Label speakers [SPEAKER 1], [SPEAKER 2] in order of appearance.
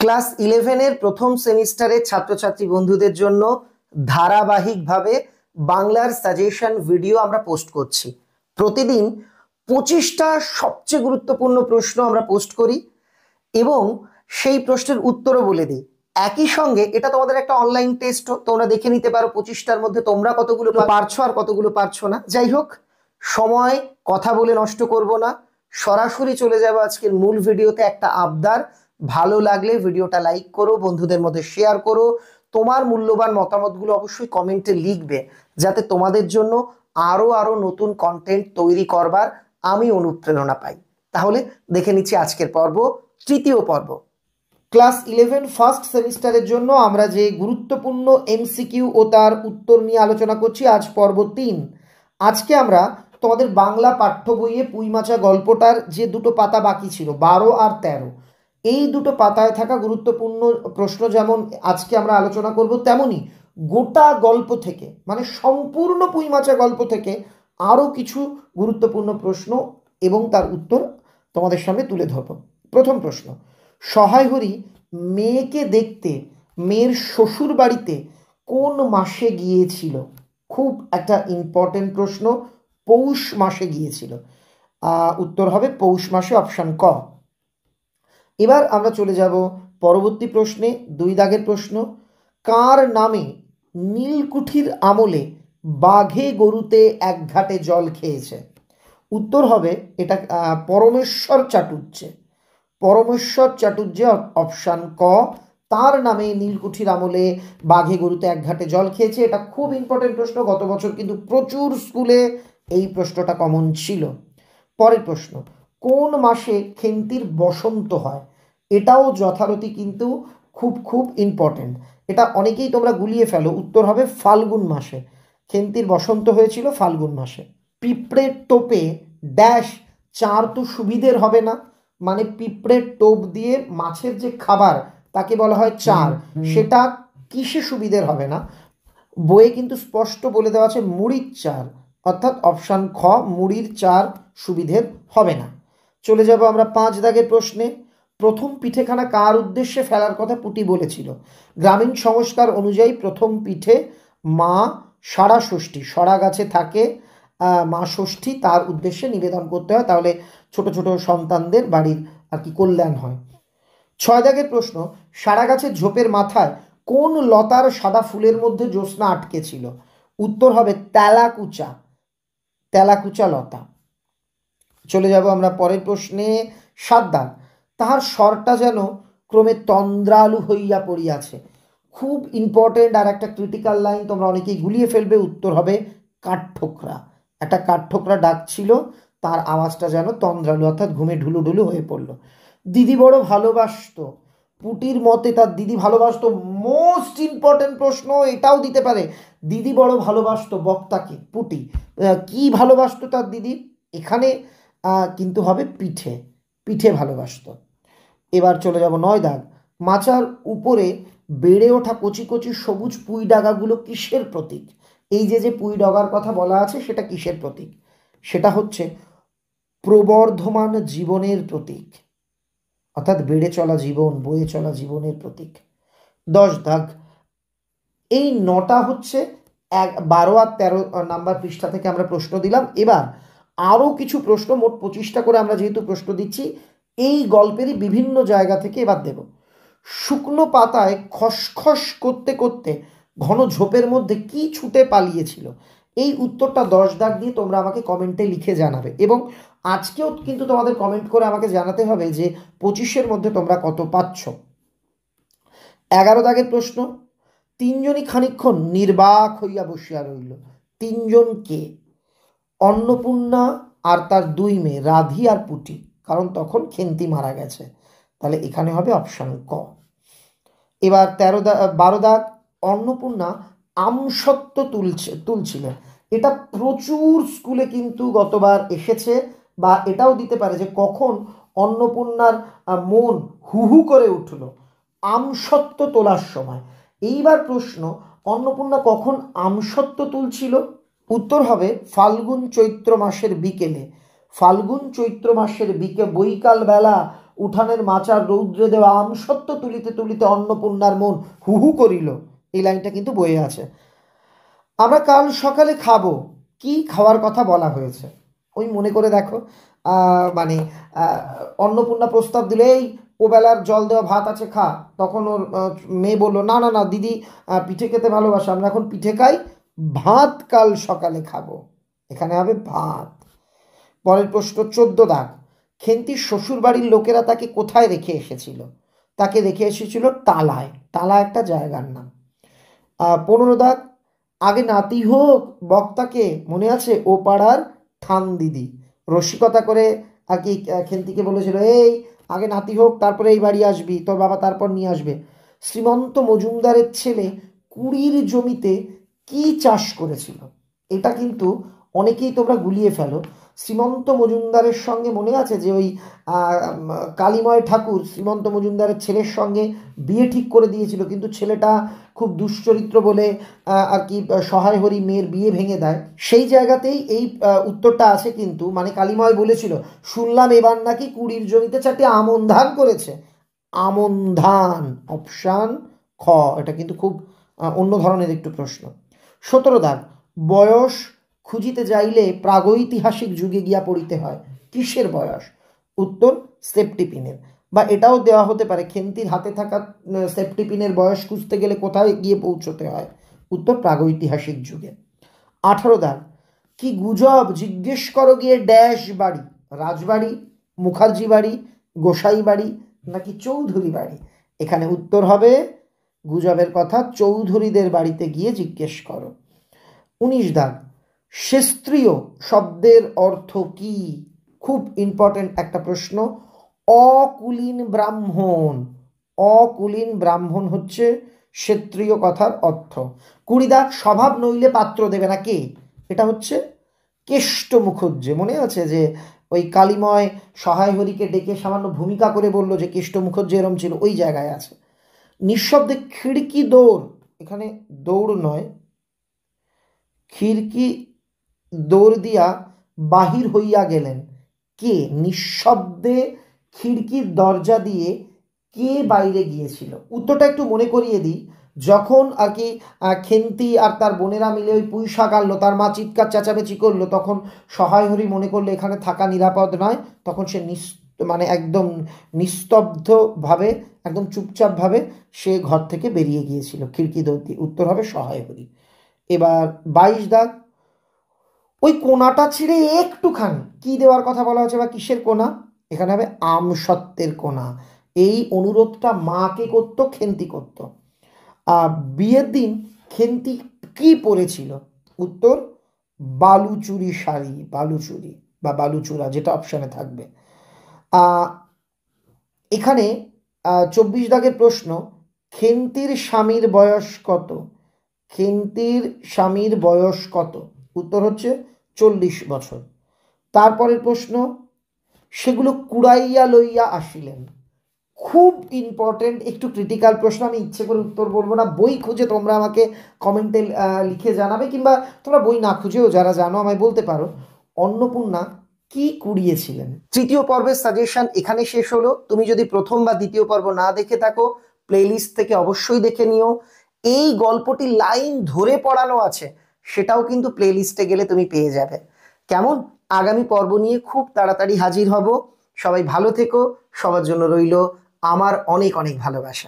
[SPEAKER 1] Class 11 প্রথম সেমিস্টারের ছাত্রছাত্রী বন্ধুদের জন্য ধারাবাহিকভাবে বাংলার সাজেশন ভিডিও আমরা পোস্ট করছি। প্রতিদিন 25টা সবচেয়ে গুরুত্বপূর্ণ প্রশ্ন আমরা পোস্ট করি এবং সেই প্রশ্নের উত্তরও বলে দিই। একই সঙ্গে এটা তোমাদের একটা অনলাইন টেস্ট, তোমরা দেখে নিতে পারো 25টার মধ্যে তোমরা কতগুলো পারছো আর কতগুলো পারছো না। যাই হোক, সময় কথা বলে নষ্ট করব না, সরাসরি চলে যাব আজকের মূল ভিডিওতে। একটা আবদার, ভালো লাগলে ভিডিওটা লাইক করো, বন্ধুদের মধ্যে শেয়ার করো, তোমার মূল্যবান মতামতগুলো অবশ্যই কমেন্টে লিখবে, যাতে তোমাদের জন্য আরো নতুন কন্টেন্ট তৈরি করবার আমি অনুপ্রেরণা পাই। তাহলে দেখে নিচ্ছি আজকের পর্ব, তৃতীয় পর্ব। ক্লাস 11 ফার্স্ট সেমিস্টারের জন্য আমরা যে গুরুত্বপূর্ণ এমসিকিউ ও তার উত্তর নিয়ে আলোচনা করছি, আজ পর্ব 3। আজকে আমরা তোমাদের বাংলা পাঠ্য বইয়ে পুঁইমাচা গল্পটার যে দুটো পাতা বাকি ছিল, 12 আর 13, এই দুটো পাতায় থাকা গুরুত্বপূর্ণ প্রশ্ন যেমন আজকে আমরা আলোচনা করব, তেমনি গোটা গল্প থেকে, মানে সম্পূর্ণ পুঁইমাচা গল্প থেকে আরও কিছু গুরুত্বপূর্ণ প্রশ্ন এবং তার উত্তর তোমাদের সামনে তুলে ধরব। প্রথম প্রশ্ন, সহায় হরি মেয়েকে দেখতে মেয়ের শ্বশুর বাড়িতে কোন মাসে গিয়েছিল? খুব একটা ইম্পর্টেন্ট প্রশ্ন। পৌষ মাসে গিয়েছিল। উত্তর হবে পৌষ মাসে, অপশান ক। এবার আমরা চলে যাব পরবর্তী প্রশ্নে, 2 দাগের প্রশ্ন। কার নামে নীলকুঠির আমলে বাঘে গরুতে এক ঘাটে জল খেয়েছে? উত্তর হবে এটা পরমেশ্বর চাটুর্যে। পরমেশ্বর চাটুর্যে, অপশান ক। তার নামে নীলকুঠির আমলে বাঘে গরুতে এক ঘাটে জল খেয়েছে। এটা খুব ইম্পর্টেন্ট প্রশ্ন, গত বছর কিন্তু প্রচুর স্কুলে এই প্রশ্নটা কমন ছিল। পরের প্রশ্ন, কোন মাসে খেন্তির বসন্ত হয়? এটাও যথারীতি কিন্তু খুব ইম্পর্টেন্ট। এটা অনেকেই তোমরা গুলিয়ে ফেলো। উত্তর হবে ফাল্গুন মাসে। খেন্তির বসন্ত হয়েছিল ফাল্গুন মাসে। পিঁপড়ের টোপে ড্যাশ চার তো সুবিধের হবে না, মানে পিঁপড়ের টোপ দিয়ে মাছের যে খাবার তাকে বলা হয় চার, সেটা কিসে সুবিধের হবে না? বইয়ে কিন্তু স্পষ্ট বলে দেওয়া আছে মুড়ির চার, অর্থাৎ অপশান খ, মুড়ির চার সুবিধের হবে না। চলে যাব আমরা 5 দাগের প্রশ্নে। প্রথম পিঠেখানা কার উদ্দেশ্যে ফেলার কথা পুটি বলেছিল? গ্রামীণ সংস্কার অনুযায়ী প্রথম পিঠে মা সারা ষষ্ঠী, সরা গাছে থাকে মা ষষ্ঠী, তার উদ্দেশ্যে নিবেদন করতে হয়, তাহলে ছোট ছোট সন্তানদের বাড়ির আর কি কল্যাণ হয়। 6 দাগের প্রশ্ন, সারা গাছের ঝোপের মাথায় কোন লতার সাদা ফুলের মধ্যে জ্যোৎস্না আটকে ছিল? উত্তর হবে তেলাকুচা, তেলাকুচা লতা। চলে যাব আমরা পরের প্রশ্নে, 7 দাগ। তাহার স্বরটা যেন ক্রমে তন্দ্রালু হইয়া পড়িয়াছে। খুব ইম্পর্টেন্ট আর একটা ক্রিটিক্যাল লাইন, তোমরা অনেকেই গুলিয়ে ফেলবে। উত্তর হবে কাঠঠোকরা। একটা কাঠঠোকরা ডাক ছিল, তার আওয়াজটা যেন তন্দ্রালু, অর্থাৎ ঘুমে ঢুলুঢুলু হয়ে পড়ল। দিদি বড় ভালোবাসতো, পুটির মতে তার দিদি ভালোবাসতো। মোস্ট ইম্পর্টেন্ট প্রশ্ন, এটাও দিতে পারে। দিদি বড় ভালোবাসতো বক্তাকে, পুটি কি ভালোবাসতো তার দিদি? এখানে কিন্তু হবে পিঠে, পিঠে ভালোবাসতো। এবার চলে যাব 9 দাগ। মাচার উপরে বেড়ে ওঠা কচি কচি সবুজ পুঁই ডাগাগুলো কিসের প্রতীক? এই যে পুঁই ডগার কথা বলা আছে, সেটা কিসের প্রতীক? সেটা হচ্ছে প্রবর্ধমান জীবনের প্রতীক, অর্থাৎ বেড়ে চলা জীবন, বয়ে চলা জীবনের প্রতীক। 10 দাগ। এই 9টা হচ্ছে 12 আর 13 নাম্বার পৃষ্ঠা থেকে আমরা প্রশ্ন দিলাম। এবার আরও কিছু প্রশ্ন, মোট 25টা করে আমরা যেহেতু প্রশ্ন দিচ্ছি, এই গল্পেরই বিভিন্ন জায়গা থেকে এবার দেব। শুকনো পাতায় খসখস করতে করতে ঘন ঝোপের মধ্যে কি ছুটে পালিয়েছিল? এই উত্তরটা 10 দাগ দিয়ে তোমরা আমাকে কমেন্টে লিখে জানাবে, এবং আজকেও কিন্তু তোমাদের কমেন্ট করে আমাকে জানাতে হবে যে 25-এর মধ্যে তোমরা কত পাচ্ছ। 11 দাগের প্রশ্ন, 3 জনই খানিকক্ষণ নির্বাক হইয়া বসিয়া রইল। 3 জন কে? অন্নপূর্ণা আর তার 2 মেয়ে রাধি আর পুটি, কারণ তখন খেন্তি মারা গেছে, তাহলে এখানে হবে অপশান ক। এবার 12 দাগ। অন্নপূর্ণা আমসত্ত্ব তুলছিলেন। এটা প্রচুর স্কুলে কিন্তু গতবার এসেছে, বা এটাও দিতে পারে যে কখন অন্নপূর্ণার মন হুহু করে উঠল আমসত্ত্ব তোলার সময়। এইবার প্রশ্ন, অন্নপূর্ণা কখন আমসত্ত্ব তুলছিল? উত্তর হবে ফাল্গুন চৈত্র মাসের বিকেলে। ফাল্গুন চৈত্র মাসের বৈকাল বেলা উঠানের মাচার রৌদ্রে দেওয়া আমসত্ত্ব তুলিতে তুলিতে অন্নপূর্ণার মন হু হু করিল, এই লাইনটা কিন্তু বইয়ে আছে। আমরা কাল সকালে খাবো, কি খাওয়ার কথা বলা হয়েছে ওই মনে করে দেখো। মানে অন্নপূর্ণা প্রস্তাব দিলে এই ওবেলার জল দেওয়া ভাত আছে খা, তখন ওর মেয়ে বললো না না না দিদি পিঠে খেতে ভালোবাসে, আমরা এখন পিঠে খাই, ভাত কাল সকালে খাবো, এখানে হবে ভাত। পরের প্রশ্ন 14 দাগ, খেন্তির শ্বশুর বাড়ির লোকেরা তাকে কোথায় রেখে এসেছিল? তাকে রেখে এসেছিল টালায়, টালা একটা জায়গার নাম। 15 দাগ, আগে নাতি হোক বক্তাকে, মনে আছে ও পাড়ার ঠান দিদি রসিকতা করে আর কি খেন্তিকে বলেছিল এই আগে নাতি হোক তারপরে এই বাড়ি আসবি, তোর বাবা তারপর নিয়ে আসবে। শ্রীমন্ত মজুমদারের ছেলে 20 জমিতে কি চাষ করেছিল? এটা কিন্তু অনেকেই তোমরা গুলিয়ে ফেলো। শ্রীমন্ত মজুমদারের সঙ্গে মনে আছে যে ওই কালীময় ঠাকুর শ্রীমন্ত মজুমদারের ছেলের সঙ্গে বিয়ে ঠিক করে দিয়েছিল, কিন্তু ছেলেটা খুব দুশ্চরিত্র বলে আর কি সহায় হরি মেয়ের বিয়ে ভেঙে দেয়। সেই জায়গাতেই এই উত্তরটা আছে কিন্তু, মানে কালীময় বলেছিল শুনলাম এবার নাকি 20 জমিতে 4টি আমন ধান করেছে। আমন ধান অপশান খ, এটা কিন্তু খুব অন্য ধরনের একটু প্রশ্ন। 17 দাগ, বয়স খুঁজিতে যাইলে প্রাগৈতিহাসিক যুগে গিয়া পড়িতে হয়, কিসের বয়স? উত্তর সেপ্টিপিনের, বা এটাও দেওয়া হতে পারে খেন্তির হাতে থাকা সেপ্টিপিনের বয়স খুঁজতে গেলে কোথায় গিয়ে পৌঁছতে হয়? উত্তর প্রাগৈতিহাসিক যুগে। 18 দাগ, কি গুজব জিজ্ঞেস করো গিয়ে ড্যাশ বাড়ি, রাজবাড়ি, মুখার্জি বাড়ি, গোসাই বাড়ি নাকি চৌধুরী বাড়ি? এখানে উত্তর হবে গুজবের কথা চৌধুরীদের বাড়িতে গিয়ে জিজ্ঞেস করো। 19 দাগ, ক্ষেত্রীয় শব্দের অর্থ কি? খুব ইম্পর্টেন্ট একটা প্রশ্ন। অকুলীন ব্রাহ্মণ, অকুলীন ব্রাহ্মণ হচ্ছে ক্ষেত্রীয় কথার অর্থ। 20 দাগ, স্বভাব নইলে পাত্র দেবে না কে? এটা হচ্ছে কেষ্ট মুখুজ্জে, মনে আছে যে ওই কালীময় সহায় হরিকে ডেকে সামান্য ভূমিকা করে বলল যে কেষ্ট মুখুজ্জে এরম ছিল, ওই জায়গায় আছে। নিঃশব্দে খিড়কি দৌড়, এখানে দৌড় নয়, খিড়কি দৌড় দিয়া বাহির হইয়া গেলেন কে? নিঃশব্দে খিড়কির দরজা দিয়ে কে বাইরে গিয়েছিল? উত্তরটা একটু মনে করিয়ে দিই। যখন আর কি খেন্তি আর তার বোনেরা মিলে ওই পুঁই শাক আনলো, তার মা চিৎকার চেঁচামেচি করলো, তখন সহায় হরি মনে করলো এখানে থাকা নিরাপদ নয়, তখন সে মানে একদম নিস্তব্ধভাবে একদম চুপচাপভাবে সে ঘর থেকে বেরিয়ে গিয়েছিল খিড়কি দৌড় দিয়ে। উত্তর হবে সহায় হরি। এবার 22 দাগ, ওই কোনাটা ছিঁড়ে একটুখানি, কি দেওয়ার কথা বলা হচ্ছে বা কিসের কোনা? এখানে হবে আমসত্ত্বের কোনা। এই অনুরোধটা মাকে করতো, খেন্তি করতো। বিয়ের দিন খেন্তি কি পরেছিল? উত্তর বালুচুরি শাড়ি, বালুচুরি বা বালুচূড়া যেটা অপশানে থাকবে। এখানে 24 দাগের প্রশ্ন, খেন্তির স্বামীর বয়স কত? খেন্তির স্বামীর বয়স কত? উত্তর হচ্ছে 40 বছর। তারপরের প্রশ্ন, সেগুলো কুড়াইয়া লইয়া আসিলেন, খুব ইম্পর্টেন্ট একটু ক্রিটিক্যাল প্রশ্ন, আমি ইচ্ছে করে উত্তর বলবো না, বই খুঁজে তোমরা আমাকে কমেন্টে লিখে জানাবে, কিংবা তোমরা বই না খুঁজেও যারা জানো আমায় বলতে পারো। অন্নপূর্ণা কি কুড়িয়েছিলেন? তৃতীয় পর্বের সাজেশন এখানে শেষ হলো। তুমি যদি প্রথম বা দ্বিতীয় পর্ব না দেখে থাকো প্লেলিস্ট থেকে অবশ্যই দেখে নিও। এই গল্পটি লাইন ধরে পড়ানো আছে, সেটাও কিন্তু প্লেলিস্টে গেলে তুমি পেয়ে যাবে। কেমন? আগামী পর্ব নিয়ে খুব তাড়াতাড়ি হাজির হব। সবাই ভালো থেকো, সবার জন্য রইল আমার অনেক অনেক ভালোবাসা।